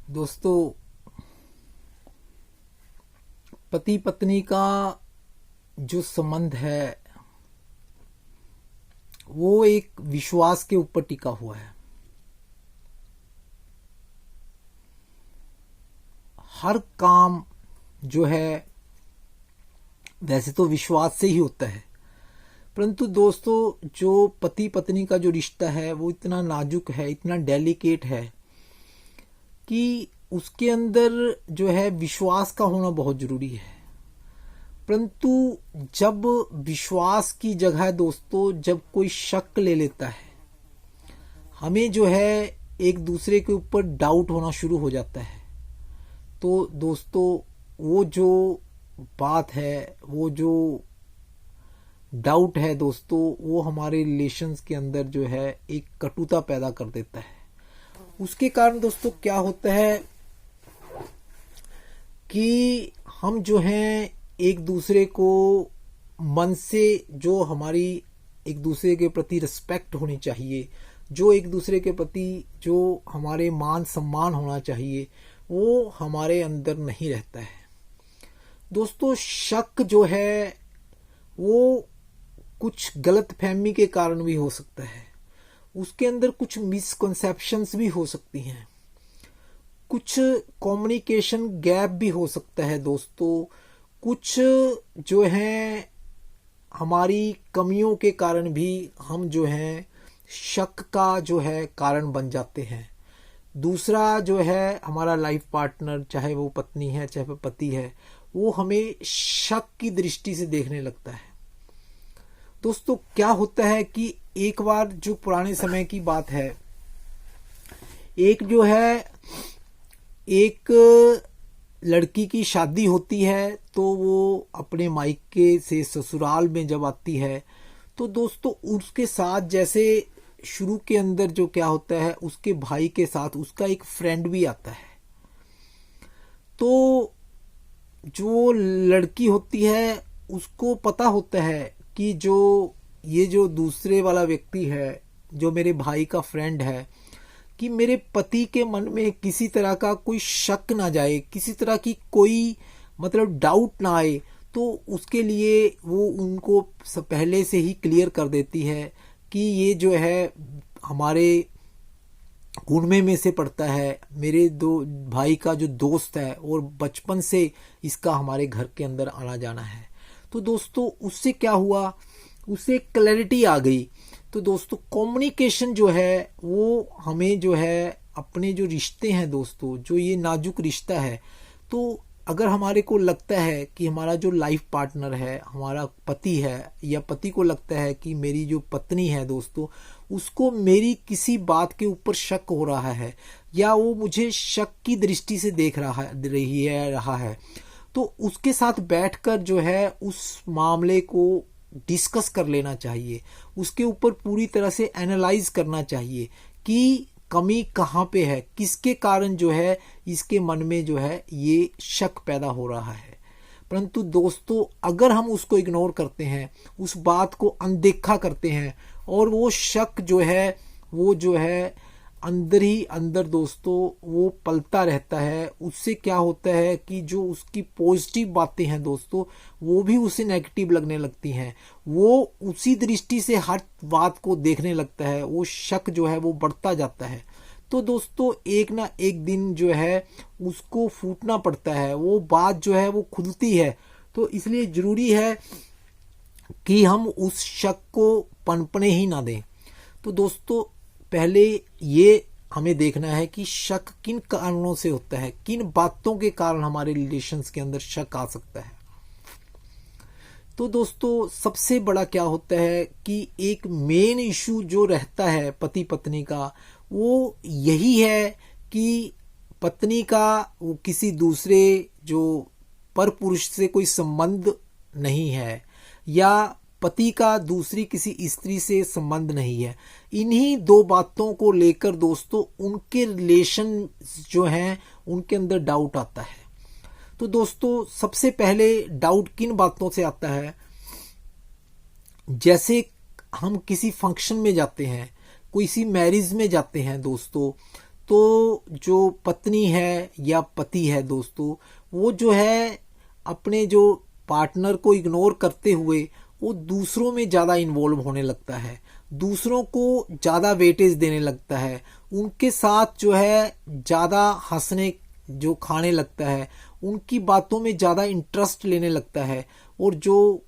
दोस्तों, पति पत्नी का जो संबंध है वो एक विश्वास के ऊपर टिका हुआ है। हर काम जो है वैसे तो विश्वास से ही होता है, परंतु दोस्तों जो पति पत्नी का जो रिश्ता है वो इतना नाजुक है, इतना डेलिकेट है कि उसके अंदर जो है विश्वास का होना बहुत जरूरी है। परंतु जब विश्वास की जगह दोस्तों जब कोई शक ले लेता है, हमें जो है एक दूसरे के ऊपर डाउट होना शुरू हो जाता है, तो दोस्तों वो जो बात है, वो जो डाउट है दोस्तों, वो हमारे रिलेशंस के अंदर जो है एक कटुता पैदा कर देता है। उसके कारण दोस्तों क्या होता है कि हम जो हैं एक दूसरे को मन से, जो हमारी एक दूसरे के प्रति रिस्पेक्ट होनी चाहिए, जो एक दूसरे के प्रति जो हमारे मान सम्मान होना चाहिए, वो हमारे अंदर नहीं रहता है। दोस्तों शक जो है वो कुछ गलत फहमी के कारण भी हो सकता है, उसके अंदर कुछ मिसकंसेप्शंस भी हो सकती हैं, कुछ कम्युनिकेशन गैप भी हो सकता है दोस्तों, कुछ जो है हमारी कमियों के कारण भी हम जो है शक का जो है कारण बन जाते हैं। दूसरा जो है हमारा लाइफ पार्टनर, चाहे वो पत्नी है चाहे वो पति है, वो हमें शक की दृष्टि से देखने लगता है। दोस्तों क्या होता है कि एक बार जो पुराने समय की बात है, एक जो है एक लड़की की शादी होती है, तो वो अपने मायके से ससुराल में जब आती है तो दोस्तों उसके साथ जैसे शुरू के अंदर जो क्या होता है, उसके भाई के साथ उसका एक फ्रेंड भी आता है। तो जो लड़की होती है उसको पता होता है कि जो ये जो दूसरे वाला व्यक्ति है, जो मेरे भाई का फ्रेंड है, कि मेरे पति के मन में किसी तरह का कोई शक ना जाए, किसी तरह की कोई मतलब डाउट ना आए, तो उसके लिए वो उनको पहले से ही क्लियर कर देती है कि ये जो है हमारे गुणमे में से पड़ता है, मेरे दो भाई का जो दोस्त है और बचपन से इसका हमारे घर के अंदर आना जाना है। तो दोस्तों उससे क्या हुआ, उससे क्लैरिटी आ गई। तो दोस्तों कम्युनिकेशन जो है वो हमें जो है अपने जो रिश्ते हैं दोस्तों, जो ये नाजुक रिश्ता है, तो अगर हमारे को लगता है कि हमारा जो लाइफ पार्टनर है हमारा पति है, या पति को लगता है कि मेरी जो पत्नी है दोस्तों उसको मेरी किसी बात के ऊपर शक हो रहा है, या वो मुझे शक की दृष्टि से देख रहा है, तो उसके साथ बैठकर जो है उस मामले को डिस्कस कर लेना चाहिए, उसके ऊपर पूरी तरह से एनालाइज करना चाहिए कि कमी कहाँ पे है, किसके कारण जो है इसके मन में जो है ये शक पैदा हो रहा है। परंतु दोस्तों अगर हम उसको इग्नोर करते हैं, उस बात को अनदेखा करते हैं, और वो शक जो है वो जो है अंदर ही अंदर दोस्तों वो पलता रहता है, उससे क्या होता है कि जो उसकी पॉजिटिव बातें हैं दोस्तों वो भी उसे नेगेटिव लगने लगती हैं, वो उसी दृष्टि से हर बात को देखने लगता है, वो शक जो है वो बढ़ता जाता है। तो दोस्तों एक ना एक दिन जो है उसको फूटना पड़ता है, वो बात जो है वो खुलती है। तो इसलिए जरूरी है कि हम उस शक को पनपने ही ना दें। तो दोस्तों पहले ये हमें देखना है कि शक किन कारणों से होता है, किन बातों के कारण हमारे रिलेशंस के अंदर शक आ सकता है। तो दोस्तों सबसे बड़ा क्या होता है कि एक मेन इशू जो रहता है पति पत्नी का, वो यही है कि पत्नी का वो किसी दूसरे जो पर पुरुष से कोई संबंध नहीं है, या पति का दूसरी किसी स्त्री से संबंध नहीं है। इन्हीं दो बातों को लेकर दोस्तों उनके रिलेशन जो हैं उनके अंदर डाउट आता है। तो दोस्तों सबसे पहले डाउट किन बातों से आता है, जैसे हम किसी फंक्शन में जाते हैं, किसी मैरिज में जाते हैं दोस्तों, तो जो पत्नी है या पति है दोस्तों, वो जो है अपने जो पार्टनर को इग्नोर करते हुए वो दूसरों में ज़्यादा इन्वॉल्व होने लगता है, दूसरों को ज़्यादा वेटेज देने लगता है, उनके साथ जो है ज़्यादा हंसने जो खाने लगता है, उनकी बातों में ज़्यादा इंटरेस्ट लेने लगता है। और जो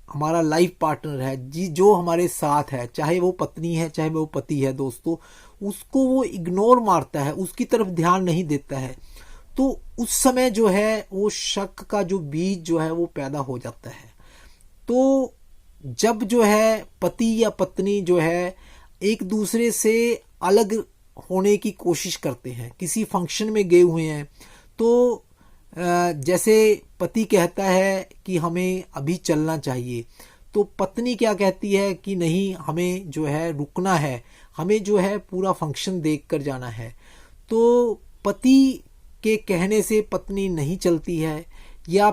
हमारा लाइफ पार्टनर है जी, जो हमारे साथ है, चाहे वो पत्नी है चाहे वो पति है दोस्तों, उसको वो इग्नोर मारता है, उसकी तरफ ध्यान नहीं देता है। तो उस समय जो है वो शक का जो बीज जो है वो पैदा हो जाता है। तो जब जो है पति या पत्नी जो है एक दूसरे से अलग होने की कोशिश करते हैं, किसी फंक्शन में गए हुए हैं, तो जैसे पति कहता है कि हमें अभी चलना चाहिए, तो पत्नी क्या कहती है कि नहीं, हमें जो है रुकना है, हमें जो है पूरा फंक्शन देख कर जाना है। तो पति के कहने से पत्नी नहीं चलती है, या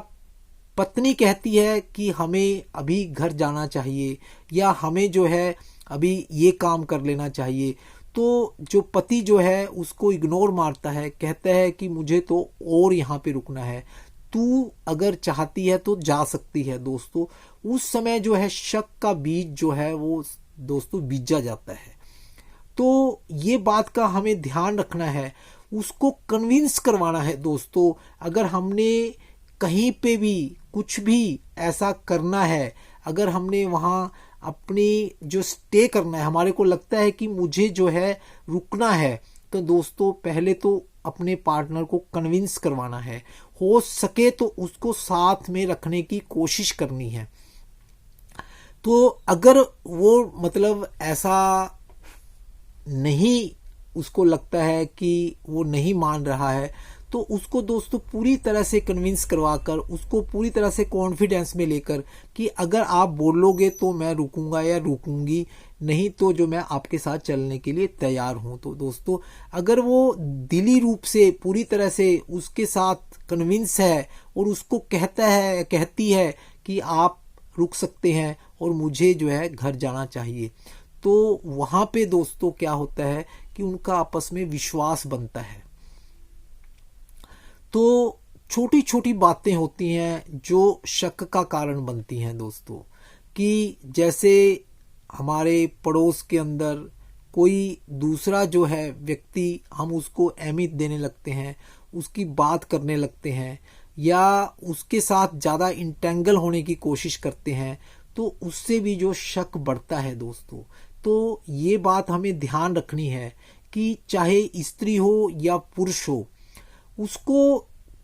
पत्नी कहती है कि हमें अभी घर जाना चाहिए, या हमें जो है अभी ये काम कर लेना चाहिए। तो जो पति जो है उसको इग्नोर मारता है, कहता है कि मुझे तो और यहाँ पे रुकना है, तू अगर चाहती है तो जा सकती है दोस्तों। उस समय जो है शक का बीज जो है वो दोस्तों बीजा जाता है। तो ये बात का हमें ध्यान रखना है, उसको कन्विंस करवाना है दोस्तों। अगर हमने कहीं पे भी कुछ भी ऐसा करना है, अगर हमने वहाँ अपनी जो स्टे करना है, हमारे को लगता है कि मुझे जो है रुकना है, तो दोस्तों पहले तो अपने पार्टनर को कन्विंस करवाना है, हो सके तो उसको साथ में रखने की कोशिश करनी है। तो अगर वो मतलब ऐसा नहीं, उसको लगता है कि वो नहीं मान रहा है, तो उसको दोस्तों पूरी तरह से कन्विंस करवाकर, उसको पूरी तरह से कॉन्फिडेंस में लेकर कि अगर आप बोलोगे तो मैं रुकूंगा या रुकूंगी, नहीं तो जो मैं आपके साथ चलने के लिए तैयार हूं। तो दोस्तों अगर वो दिली रूप से पूरी तरह से उसके साथ कन्विंस है और उसको कहती है कि आप रुक सकते हैं और मुझे जो है घर जाना चाहिए, तो वहां पे दोस्तों क्या होता है कि उनका आपस में विश्वास बनता है। तो छोटी छोटी बातें होती हैं जो शक का कारण बनती हैं दोस्तों, कि जैसे हमारे पड़ोस के अंदर कोई दूसरा जो है व्यक्ति, हम उसको अहमियत देने लगते हैं, उसकी बात करने लगते हैं, या उसके साथ ज़्यादा इंटेंगल होने की कोशिश करते हैं, तो उससे भी जो शक बढ़ता है दोस्तों। तो ये बात हमें ध्यान रखनी है कि चाहे स्त्री हो या पुरुष हो, उसको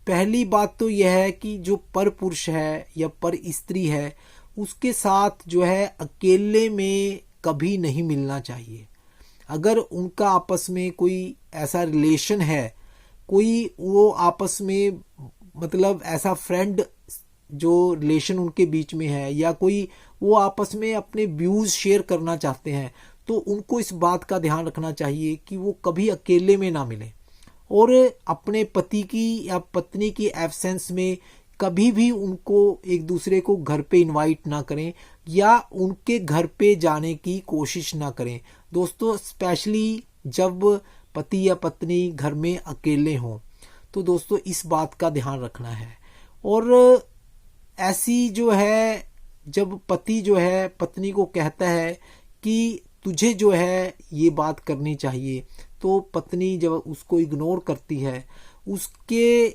पहली बात तो यह है कि जो पर पुरुष है या पर स्त्री है, उसके साथ जो है अकेले में कभी नहीं मिलना चाहिए। अगर उनका आपस में कोई ऐसा रिलेशन है, कोई वो आपस में मतलब ऐसा फ्रेंड जो रिलेशन उनके बीच में है, या कोई वो आपस में अपने व्यूज शेयर करना चाहते हैं, तो उनको इस बात का ध्यान रखना चाहिए कि वो कभी अकेले में ना मिले, और अपने पति की या पत्नी की एब्सेंस में कभी भी उनको एक दूसरे को घर पे इनवाइट ना करें, या उनके घर पे जाने की कोशिश ना करें दोस्तों। स्पेशली जब पति या पत्नी घर में अकेले हों, तो दोस्तों इस बात का ध्यान रखना है। और ऐसी जो है, जब पति जो है पत्नी को कहता है कि तुझे जो है ये बात करनी चाहिए, तो पत्नी जब उसको इग्नोर करती है, उसके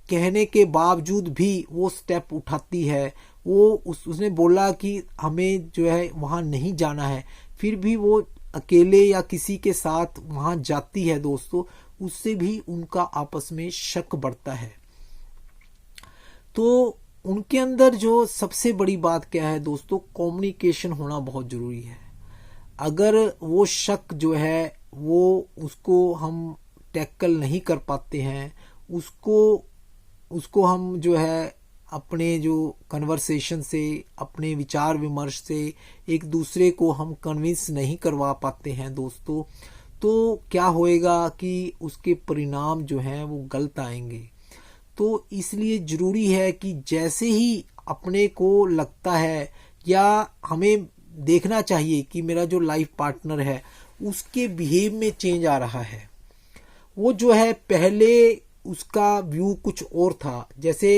कहने के बावजूद भी वो स्टेप उठाती है, वो उसने बोला कि हमें जो है वहाँ नहीं जाना है, फिर भी वो अकेले या किसी के साथ वहाँ जाती है दोस्तों, उससे भी उनका आपस में शक बढ़ता है। तो उनके अंदर जो सबसे बड़ी बात क्या है दोस्तों, कम्युनिकेशन होना बहुत जरूरी है। अगर वो शक जो है वो उसको हम टैकल नहीं कर पाते हैं, उसको हम जो है अपने जो कन्वर्सेशन से, अपने विचार विमर्श से एक दूसरे को हम कन्विंस नहीं करवा पाते हैं दोस्तों, तो क्या होएगा कि उसके परिणाम जो हैं वो गलत आएंगे। तो इसलिए जरूरी है कि जैसे ही अपने को लगता है, या हमें देखना चाहिए कि मेरा जो लाइफ पार्टनर है उसके बिहेव में चेंज आ रहा है, वो जो है पहले उसका व्यू कुछ और था। जैसे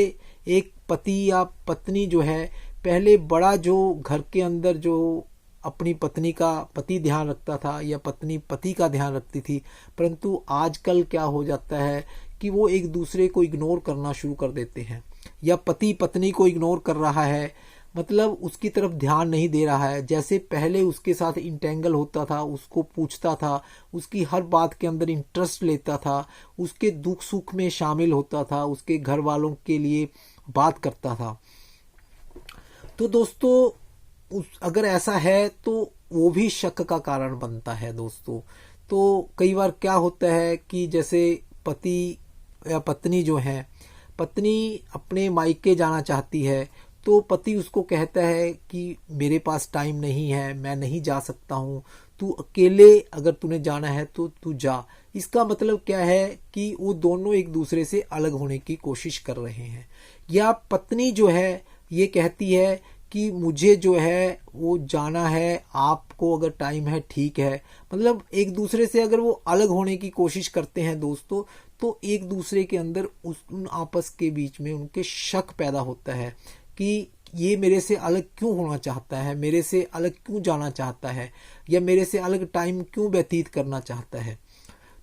एक पति या पत्नी जो है पहले बड़ा जो घर के अंदर जो अपनी पत्नी का पति ध्यान रखता था या पत्नी पति का ध्यान रखती थी, परंतु आजकल क्या हो जाता है कि वो एक दूसरे को इग्नोर करना शुरू कर देते हैं, या पति पत्नी को इग्नोर कर रहा है, मतलब उसकी तरफ ध्यान नहीं दे रहा है। जैसे पहले उसके साथ इंटेंगल होता था, उसको पूछता था, उसकी हर बात के अंदर इंटरेस्ट लेता था, उसके दुख सुख में शामिल होता था, उसके घर वालों के लिए बात करता था। तो दोस्तों अगर ऐसा है तो वो भी शक का कारण बनता है दोस्तों। तो कई बार क्या होता है कि जैसे पति या पत्नी जो है, पत्नी अपने मायके जाना चाहती है, तो पति उसको कहता है कि मेरे पास टाइम नहीं है, मैं नहीं जा सकता हूँ, तू अकेले अगर तूने जाना है तो तू जा। इसका मतलब क्या है कि वो दोनों एक दूसरे से अलग होने की कोशिश कर रहे हैं। या पत्नी जो है ये कहती है कि मुझे जो है वो जाना है, आपको अगर टाइम है ठीक है। मतलब एक दूसरे से अगर वो अलग होने की कोशिश करते हैं दोस्तों, तो एक दूसरे के अंदर उन आपस के बीच में उनके शक पैदा होता है कि ये मेरे से अलग क्यों होना चाहता है, मेरे से अलग क्यों जाना चाहता है, या मेरे से अलग टाइम क्यों व्यतीत करना चाहता है।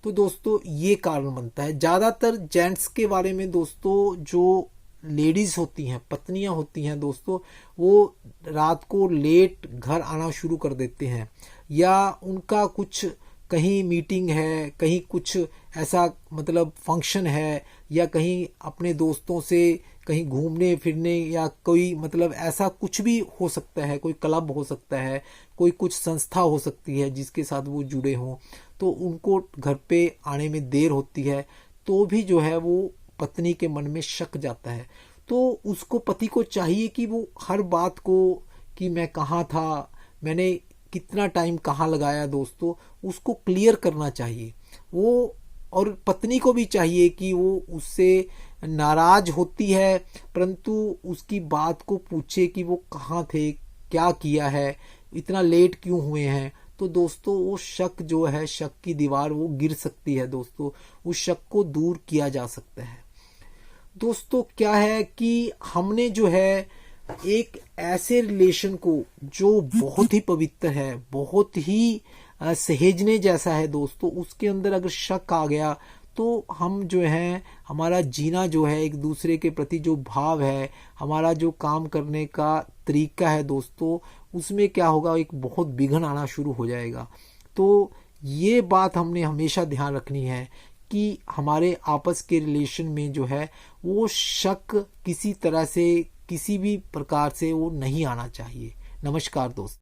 तो दोस्तों ये कारण बनता है। ज़्यादातर जेंट्स के बारे में दोस्तों, जो लेडीज होती हैं, पत्नियां होती हैं दोस्तों, वो रात को लेट घर आना शुरू कर देते हैं, या उनका कुछ कहीं मीटिंग है, कहीं कुछ ऐसा मतलब फंक्शन है, या कहीं अपने दोस्तों से कहीं घूमने फिरने, या कोई मतलब ऐसा कुछ भी हो सकता है, कोई क्लब हो सकता है, कोई कुछ संस्था हो सकती है जिसके साथ वो जुड़े हों, तो उनको घर पे आने में देर होती है, तो भी जो है वो पत्नी के मन में शक जाता है। तो उसको पति को चाहिए कि वो हर बात को, कि मैं कहाँ था, मैंने कितना टाइम कहाँ लगाया दोस्तों, उसको क्लियर करना चाहिए वो। और पत्नी को भी चाहिए कि वो उससे नाराज होती है, परंतु उसकी बात को पूछे कि वो कहाँ थे, क्या किया है, इतना लेट क्यों हुए हैं। तो दोस्तों वो शक जो है, शक की दीवार वो गिर सकती है दोस्तों, उस शक को दूर किया जा सकता है। दोस्तों क्या है कि हमने जो है एक ऐसे रिलेशन को जो बहुत ही पवित्र है, बहुत ही सहेजने जैसा है दोस्तों, उसके अंदर अगर शक आ गया तो हम जो है, हमारा जीना जो है, एक दूसरे के प्रति जो भाव है, हमारा जो काम करने का तरीका है दोस्तों, उसमें क्या होगा, एक बहुत विघ्न आना शुरू हो जाएगा। तो ये बात हमने हमेशा ध्यान रखनी है कि हमारे आपस के रिलेशन में जो है वो शक किसी तरह से, किसी भी प्रकार से वो नहीं आना चाहिए। नमस्कार दोस्त।